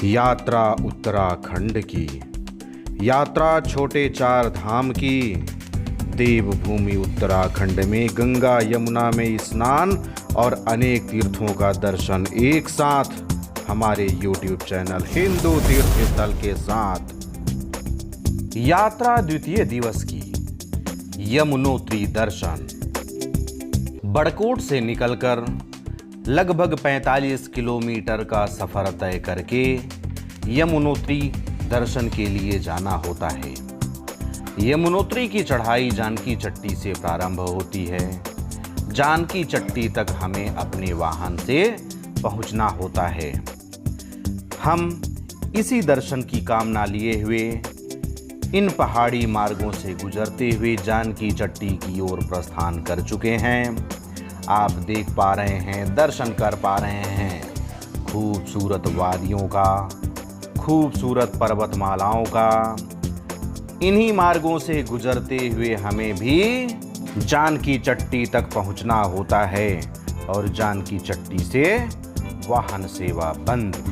यात्रा उत्तराखंड की, यात्रा छोटे चार धाम की। देवभूमि उत्तराखंड में गंगा यमुना में स्नान और अनेक तीर्थों का दर्शन एक साथ हमारे YouTube चैनल हिंदू तीर्थ स्थल के साथ। यात्रा द्वितीय दिवस की, यमुनोत्री दर्शन। बड़कोट से निकलकर लगभग 45 किलोमीटर का सफर तय करके यमुनोत्री दर्शन के लिए जाना होता है। यमुनोत्री की चढ़ाई जानकी चट्टी से प्रारंभ होती है। जानकी चट्टी तक हमें अपने वाहन से पहुंचना होता है। हम इसी दर्शन की कामना लिए हुए इन पहाड़ी मार्गों से गुजरते हुए जानकी चट्टी की ओर प्रस्थान कर चुके हैं। आप देख पा रहे हैं, दर्शन कर पा रहे हैं खूबसूरत वादियों का, खूबसूरत पर्वतमालाओं का। इन्हीं मार्गों से गुजरते हुए हमें भी जानकी चट्टी तक पहुंचना होता है और जानकी चट्टी से वाहन सेवा बंद।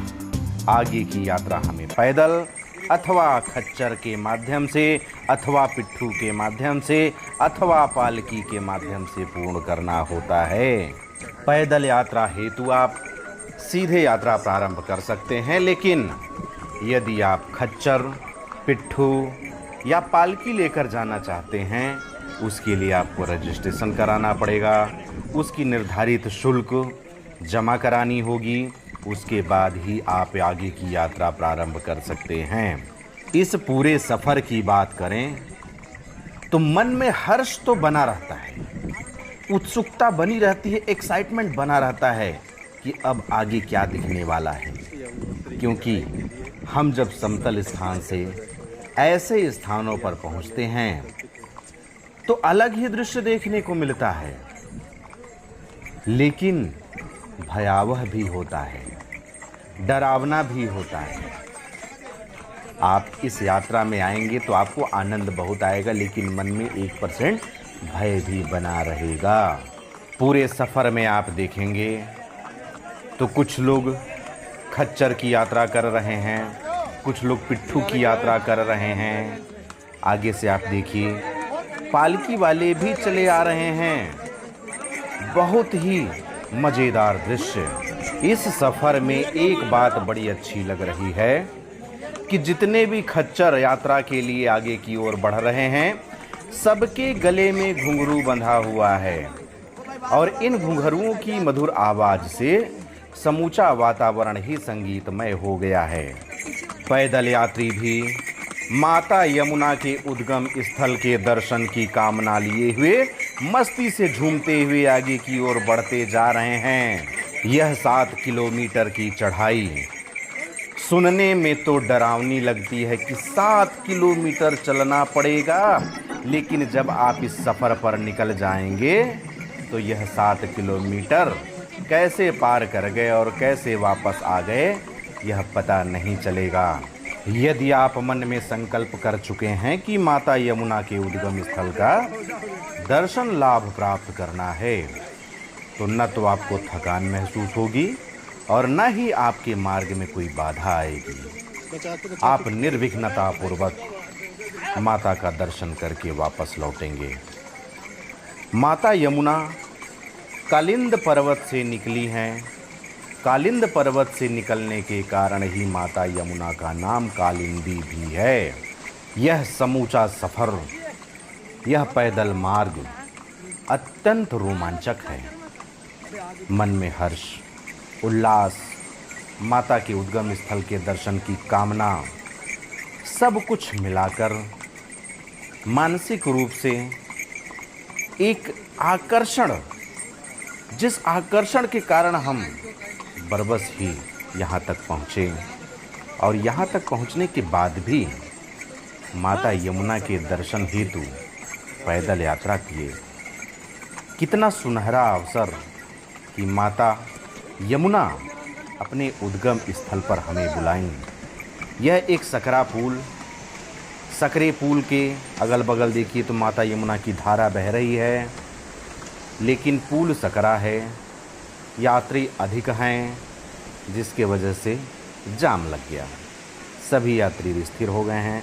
आगे की यात्रा हमें पैदल अथवा खच्चर के माध्यम से अथवा पिट्ठू के माध्यम से अथवा पालकी के माध्यम से पूर्ण करना होता है। पैदल यात्रा हेतु आप सीधे यात्रा प्रारंभ कर सकते हैं, लेकिन यदि आप खच्चर, पिट्ठू या पालकी लेकर जाना चाहते हैं, उसके लिए आपको रजिस्ट्रेशन कराना पड़ेगा। उसकी निर्धारित शुल्क जमा करानी होगी। उसके बाद ही आप आगे की यात्रा प्रारंभ कर सकते हैं। इस पूरे सफ़र की बात करें तो मन में हर्ष तो बना रहता है, उत्सुकता बनी रहती है, एक्साइटमेंट बना रहता है कि अब आगे क्या दिखने वाला है। क्योंकि हम जब समतल स्थान से ऐसे स्थानों पर पहुंचते हैं तो अलग ही दृश्य देखने को मिलता है, लेकिन भयावह भी होता है, डरावना भी होता है। आप इस यात्रा में आएंगे तो आपको आनंद बहुत आएगा, लेकिन मन में 1% भय भी बना रहेगा। पूरे सफ़र में आप देखेंगे तो कुछ लोग खच्चर की यात्रा कर रहे हैं, कुछ लोग पिट्ठू की यात्रा कर रहे हैं। आगे से आप देखिए पालकी वाले भी चले आ रहे हैं। बहुत ही मज़ेदार दृश्य। इस सफ़र में एक बात बड़ी अच्छी लग रही है कि जितने भी खच्चर यात्रा के लिए आगे की ओर बढ़ रहे हैं, सबके गले में घुंघरू बंधा हुआ है और इन घुंघरुओं की मधुर आवाज़ से समूचा वातावरण ही संगीतमय हो गया है। पैदल यात्री भी माता यमुना के उद्गम स्थल के दर्शन की कामना लिए हुए मस्ती से झूमते हुए आगे की ओर बढ़ते जा रहे हैं। यह 7 किलोमीटर की चढ़ाई सुनने में तो डरावनी लगती है कि 7 किलोमीटर चलना पड़ेगा, लेकिन जब आप इस सफ़र पर निकल जाएंगे तो यह 7 किलोमीटर कैसे पार कर गए और कैसे वापस आ गए, यह पता नहीं चलेगा। यदि आप मन में संकल्प कर चुके हैं कि माता यमुना के उद्गम स्थल का दर्शन लाभ प्राप्त करना है, तो न तो आपको थकान महसूस होगी और न ही आपके मार्ग में कोई बाधा आएगी। आप निर्विघ्नता पूर्वक माता का दर्शन करके वापस लौटेंगे। माता यमुना कालिंद पर्वत से निकली हैं। कालिंद पर्वत से निकलने के कारण ही माता यमुना का नाम कालिंदी भी है। यह समूचा सफ़र, यह पैदल मार्ग अत्यंत रोमांचक है। मन में हर्ष, उल्लास, माता के उद्गम स्थल के दर्शन की कामना, सब कुछ मिलाकर मानसिक रूप से एक आकर्षण, जिस आकर्षण के कारण हम बरबस ही यहाँ तक पहुँचे और यहाँ तक पहुँचने के बाद भी माता यमुना के दर्शन हेतु पैदल यात्रा किए। कितना सुनहरा अवसर कि माता यमुना अपने उद्गम स्थल पर हमें बुलाएं। यह एक सकरा पुल, सकरे पुल के अगल बगल देखिए तो माता यमुना की धारा बह रही है, लेकिन पुल सकरा है, यात्री अधिक हैं, जिसके वजह से जाम लग गया। सभी यात्री स्थिर हो गए हैं।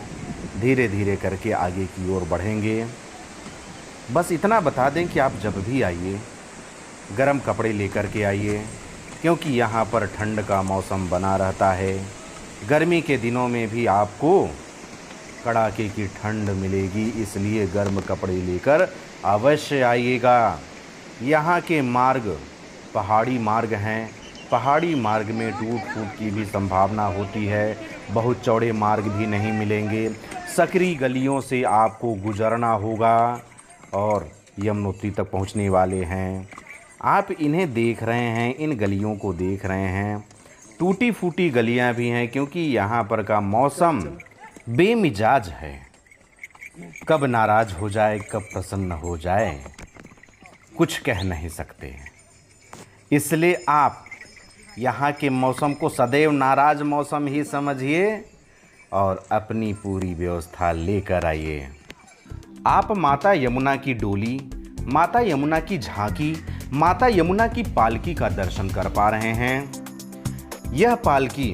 धीरे धीरे करके आगे की ओर बढ़ेंगे। बस इतना बता दें कि आप जब भी आइए गर्म कपड़े लेकर के आइए, क्योंकि यहाँ पर ठंड का मौसम बना रहता है। गर्मी के दिनों में भी आपको कड़ाके की ठंड मिलेगी, इसलिए गर्म कपड़े लेकर अवश्य आइएगा। यहाँ के मार्ग पहाड़ी मार्ग हैं। पहाड़ी मार्ग में टूट फूट की भी संभावना होती है। बहुत चौड़े मार्ग भी नहीं मिलेंगे। सकरी गलियों से आपको गुजरना होगा और यमुनोत्री तक पहुँचने वाले हैं। आप इन्हें देख रहे हैं, इन गलियों को देख रहे हैं। टूटी फूटी गलियां भी हैं, क्योंकि यहाँ पर का मौसम बेमिजाज है। कब नाराज़ हो जाए, कब प्रसन्न हो जाए, कुछ कह नहीं सकते। इसलिए आप यहाँ के मौसम को सदैव नाराज़ मौसम ही समझिए और अपनी पूरी व्यवस्था लेकर आइए। आप माता यमुना की डोली, माता यमुना की झांकी, माता यमुना की पालकी का दर्शन कर पा रहे हैं। यह पालकी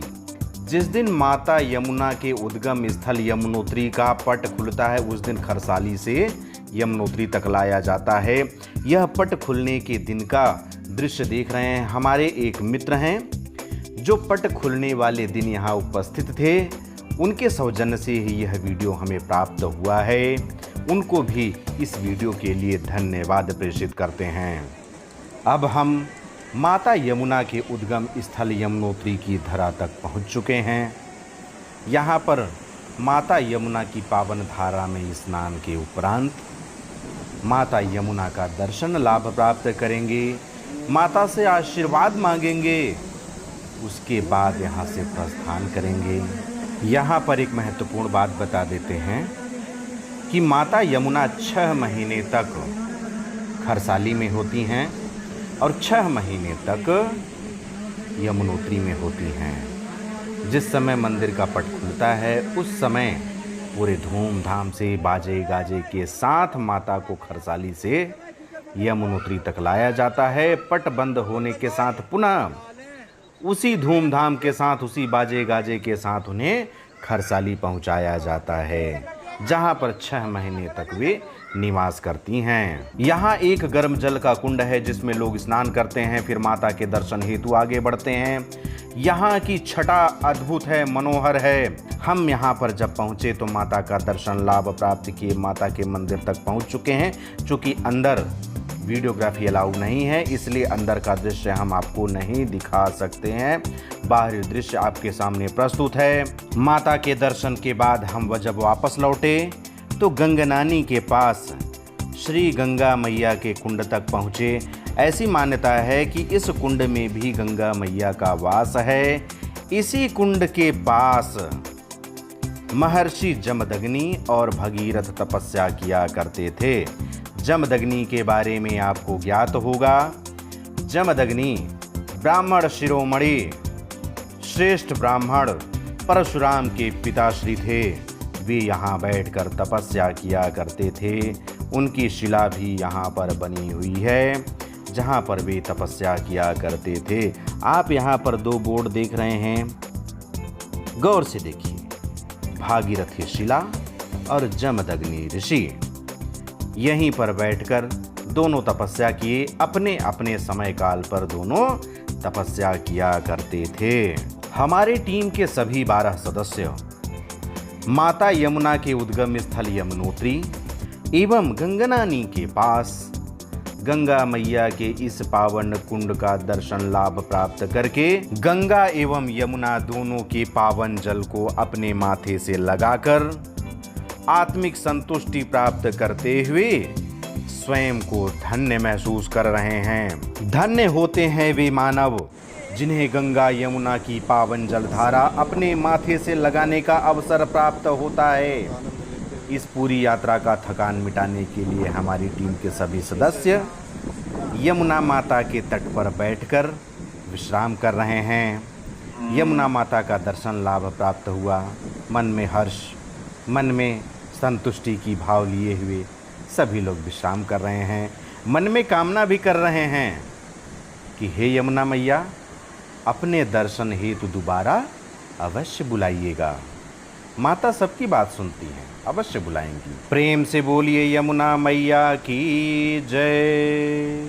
जिस दिन माता यमुना के उद्गम स्थल यमुनोत्री का पट खुलता है, उस दिन खरसाली से यमुनोत्री तक लाया जाता है। यह पट खुलने के दिन का दृश्य देख रहे हैं। हमारे एक मित्र हैं जो पट खुलने वाले दिन यहाँ उपस्थित थे। उनके सौजन्य से ही यह वीडियो हमें प्राप्त हुआ है। उनको भी इस वीडियो के लिए धन्यवाद प्रेषित करते हैं। अब हम माता यमुना के उद्गम स्थल यमुनोत्री की धरा तक पहुंच चुके हैं। यहाँ पर माता यमुना की पावन धारा में स्नान के उपरांत माता यमुना का दर्शन लाभ प्राप्त करेंगे, माता से आशीर्वाद मांगेंगे, उसके बाद यहाँ से प्रस्थान करेंगे। यहाँ पर एक महत्वपूर्ण बात बता देते हैं कि माता यमुना 6 महीने तक खरसाली में होती हैं और 6 महीने तक यमुनोत्री में होती हैं। जिस समय मंदिर का पट खुलता है उस समय पूरे धूमधाम से बाजे गाजे के साथ माता को खरसाली से यमुनोत्री तक लाया जाता है। पट बंद होने के साथ पुनः उसी धूमधाम के साथ, उसी बाजे गाजे के साथ उन्हें खरसाली पहुंचाया जाता है, जहां पर 6 महीने तक वे निवास करती हैं। यहाँ एक गर्म जल का कुंड है जिसमें लोग स्नान करते हैं, फिर माता के दर्शन हेतु आगे बढ़ते हैं। यहाँ की छटा अद्भुत है, मनोहर है। हम यहाँ पर जब पहुँचे तो माता का दर्शन लाभ प्राप्त किए, माता के मंदिर तक पहुँच चुके हैं। चूँकि अंदर वीडियोग्राफी अलाउ नहीं है, इसलिए अंदर का दृश्य हम आपको नहीं दिखा सकते हैं। बाहरी दृश्य आपके सामने प्रस्तुत है। माता के दर्शन के बाद हम जब वापस लौटे तो गंगनानी के पास श्री गंगा मैया के कुंड तक पहुँचे। ऐसी मान्यता है कि इस कुंड में भी गंगा मैया का वास है। इसी कुंड के पास महर्षि जमदग्नि और भगीरथ तपस्या किया करते थे। जमदग्नि के बारे में आपको ज्ञात होगा। जमदग्नि ब्राह्मण शिरोमणि श्रेष्ठ ब्राह्मण परशुराम के पिताश्री थे। वे यहाँ बैठकर तपस्या किया करते थे। उनकी शिला भी यहाँ पर बनी हुई है जहाँ पर वे तपस्या किया करते थे। आप यहाँ पर 2 बोर्ड देख रहे हैं, गौर से देखिए, भागीरथी शिला और जमदग्नि ऋषि। यहीं पर बैठकर दोनों तपस्या किए, अपने अपने समय काल पर दोनों तपस्या किया करते थे। हमारे टीम के सभी 12 सदस्य माता यमुना के उद्गम स्थल यमुनोत्री एवं गंगनानी के पास गंगा मैया के इस पावन कुंड का दर्शन लाभ प्राप्त करके गंगा एवं यमुना दोनों के पावन जल को अपने माथे से लगाकर आत्मिक संतुष्टि प्राप्त करते हुए स्वयं को धन्य महसूस कर रहे हैं। धन्य होते हैं वे मानव जिन्हें गंगा यमुना की पावन जलधारा अपने माथे से लगाने का अवसर प्राप्त होता है। इस पूरी यात्रा का थकान मिटाने के लिए हमारी टीम के सभी सदस्य यमुना माता के तट पर बैठकर विश्राम कर रहे हैं। यमुना माता का दर्शन लाभ प्राप्त हुआ। मन में हर्ष, मन में संतुष्टि की भाव लिए हुए सभी लोग विश्राम कर रहे हैं। मन में कामना भी कर रहे हैं कि हे यमुना मैया, अपने दर्शन हेतु दोबारा अवश्य बुलाइएगा। माता सबकी बात सुनती हैं, अवश्य बुलाएंगी। प्रेम से बोलिए यमुना मैया की जय।